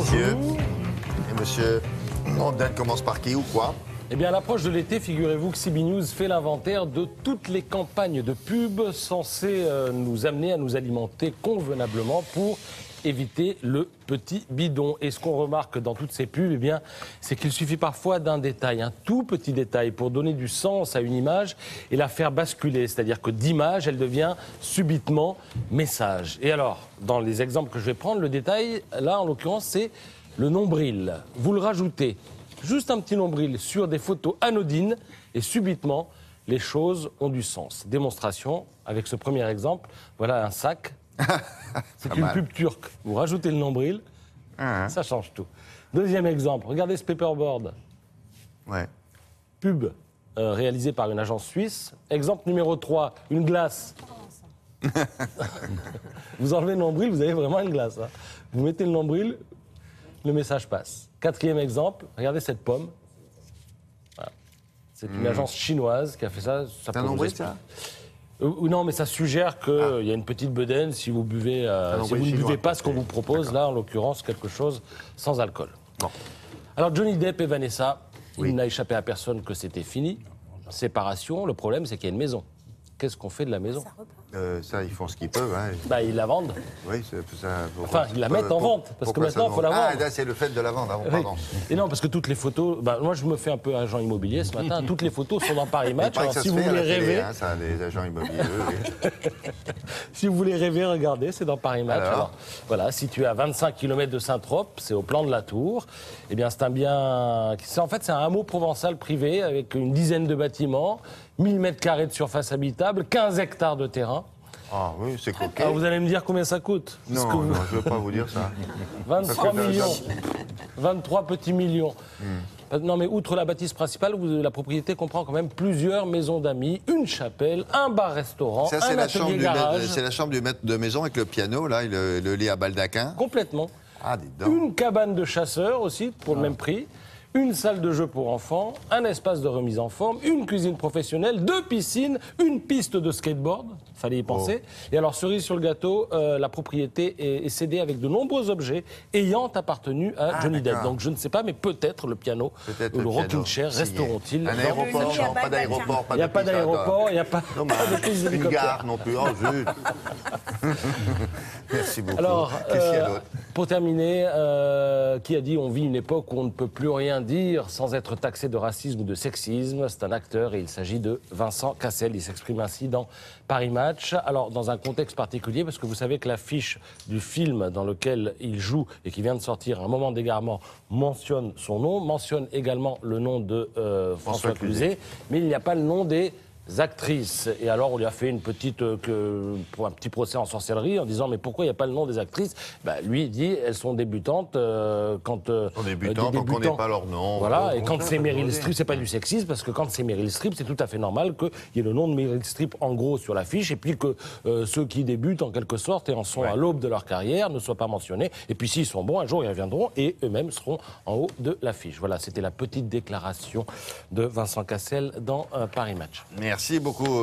messieurs. Et monsieur, Rondan commence par qui ou quoi? Eh bien, à l'approche de l'été, figurez-vous que CB News fait l'inventaire de toutes les campagnes de pub censées nous amener à nous alimenter convenablement pour éviter le petit bidon. Et ce qu'on remarque dans toutes ces pubs, eh bien, c'est qu'il suffit parfois d'un détail, un tout petit détail, pour donner du sens à une image et la faire basculer. C'est-à-dire que d'image, elle devient subitement message. Et alors, dans les exemples que je vais prendre, le détail, là, en l'occurrence, c'est le nombril. Vous le rajoutez, juste un petit nombril sur des photos anodines et subitement, les choses ont du sens. Démonstration avec ce premier exemple. Voilà un sac. C'est une pub turque. Vous rajoutez le nombril, ça change tout. Deuxième exemple, regardez ce paperboard. Ouais. Pub réalisée par une agence suisse. Exemple numéro 3, une glace. Vous enlevez le nombril, vous avez vraiment une glace. Hein. Vous mettez le nombril, le message passe. Quatrième exemple, regardez cette pomme. Voilà. C'est une agence chinoise qui a fait ça. C'est un nombril, ça? Non, mais ça suggère qu'il y a une petite bedaine si vous buvez, si vous ne buvez pas ce qu'on vous propose, là, en l'occurrence, quelque chose sans alcool. Bon. Alors, Johnny Depp et Vanessa, il n'a échappé à personne que c'était fini. Séparation, le problème, c'est qu'il y a une maison. Qu'est-ce qu'on fait de la maison? Ça, ils font ce qu'ils peuvent. Hein. Bah, ils la vendent. Oui, c'est ça. Enfin, ils la mettent en vente, parce que maintenant, il faut la vendre. Ah, là, c'est le fait de la vendre, avant, pardon. Et non, parce que toutes les photos... Bah, moi, je me fais un peu agent immobilier ce matin. Toutes les photos sont dans Paris Match. Alors, si vous voulez rêver... Hein, ça, les agents immobiliers, oui. Si vous voulez rêver, regardez, c'est dans Paris Match. Alors, voilà, situé à 25 km de Saint-Trope, c'est au plan de la Tour. Eh bien, c'est un bien... En fait, c'est un hameau provençal privé avec une dizaine de bâtiments, 1000 mètres carrés de surface habitable, 15 hectares de terrain. Ah oui, c'est coquet. Alors, vous allez me dire combien ça coûte? Non, non, je ne veux pas vous dire ça. 23 millions. 23 petits millions. Non, mais outre la bâtisse principale, la propriété comprend quand même plusieurs maisons d'amis, une chapelle, un bar-restaurant, Ça, un atelier-garage. c'est la chambre du maître de maison avec le piano, là, et le lit à baldaquin. Complètement. Ah, dis donc. Une cabane de chasseurs aussi, pour le même prix. Une salle de jeu pour enfants, un espace de remise en forme, une cuisine professionnelle, 2 piscines, une piste de skateboard. Fallait y penser. Et alors, cerise sur le gâteau, la propriété est cédée avec de nombreux objets ayant appartenu à Johnny Depp. Donc, je ne sais pas, mais peut-être le piano ou le rocking chair resteront-ils. Un aéroport, non, pas d'aéroport, Il n'y a pas d'aéroport, il n'y a pas de piste une d'hélicoptère. gare non plus. Oh, zut. Merci beaucoup. Alors, qu'est-ce qu'il y a d'autre? pour terminer, qui a dit on vit une époque où on ne peut plus rien dire sans être taxé de racisme ou de sexisme? C'est un acteur et il s'agit de Vincent Cassel. Il s'exprime ainsi dans Paris Match. Alors, dans un contexte particulier, parce que vous savez que l'affiche du film dans lequel il joue et qui vient de sortir, Un moment d'égarement, mentionne son nom, mentionne également le nom de François Cluzet, mais il n'y a pas le nom des actrices. Et alors, on lui a fait un petit procès en sorcellerie en disant mais pourquoi il n'y a pas le nom des actrices? Lui, il dit elles sont débutantes quand on ne connaît pas leur nom. Voilà, et quand c'est Meryl Streep, c'est pas du sexisme, parce que quand c'est Meryl Streep, c'est tout à fait normal qu'il y ait le nom de Meryl Streep en gros sur l'affiche, et puis que ceux qui débutent en quelque sorte et en sont à l'aube de leur carrière ne soient pas mentionnés. Et puis s'ils sont bons, un jour ils reviendront et eux-mêmes seront en haut de l'affiche. Voilà, c'était la petite déclaration de Vincent Cassel dans Paris Match. Merci beaucoup.